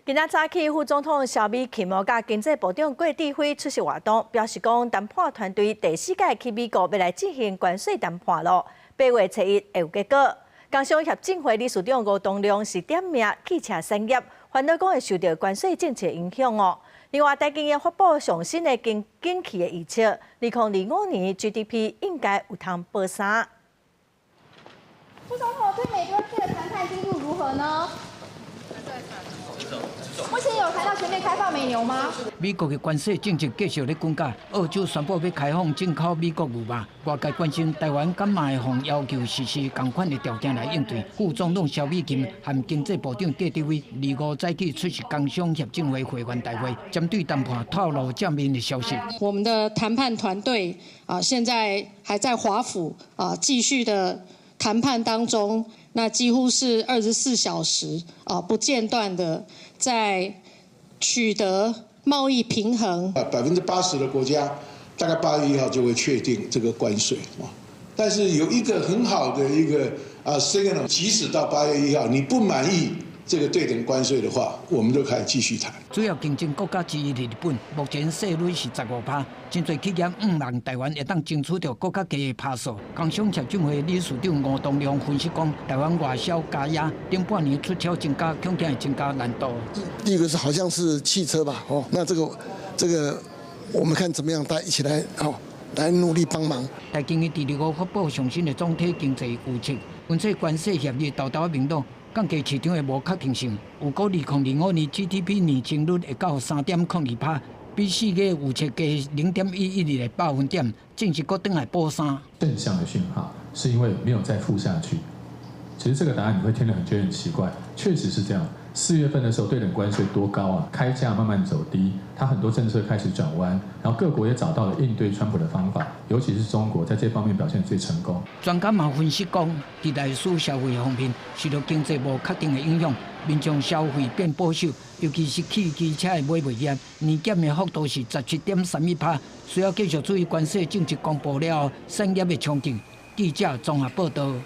今仔早起，副总统萧美琴甲经济部长郭志辉出席活动，表示讲谈判团队第4届去美国要来进行关税谈判咯，8月初1会有结果。工商协进会理事长吴东亮是点名汽车产业，烦恼讲会受到关税政策影响哦。另外，台经也发布上新的景气的预测，2025年 GDP 应该有通保3。副总统对美中这个谈判进度如何呢？目前有谈到全面开放美牛吗？美国的关税政策继续咧增加，澳洲宣布要开放进口美国牛肉，外界关心台湾敢嘛会奉要求实施同款的条件来应对。副总统萧美琴和经济部长郭志辉25早起出席工商协进会会员大会，针对谈判透露正面的消息。我们的谈判团队现在还在华府继续的谈判当中，那几乎是24小时不间断的在取得贸易平衡。80%的国家大概8月1号就会确定这个关税但是有一个很好的一个signal， 即使到8月1号你不满意这个对等关税的话，我们都可以继续谈。主要竞争国家之一的日本，目前税率是15%，真侪企业望台湾会当争取到更加低的趴数。工商协进会理事长吴东亮分析讲，台湾外销加压，顶半年出口增加，恐怕会增加难度。第一个是好像是汽车吧，那这个我们看怎么样，大家一起来来努力帮忙。台经第25号发布上新的总体经济预测，因此关税协议豆豆明朗。降低市场的无确定性，有估2025年 GDP 年增率会到3.02%，比4月预测加0.112个百分点，正式搁转来保3。正向的讯号是因为没有再负下去。其实这个答案你会听得觉得很奇怪，确实是这样。4月份的时候，对等关税多高啊，开价慢慢走低，它很多政策开始转弯，然后各国也找到了应对川普的方法，尤其是中国在这方面表现最成功。专家嘛分析讲，伫内需消费方面，受到经济无确定的影响，民众消费变保守，尤其是汽车的买卖业，年减的幅度是17.31%，需要继续注意关税政策公布了后产业的冲击。记者综合报道。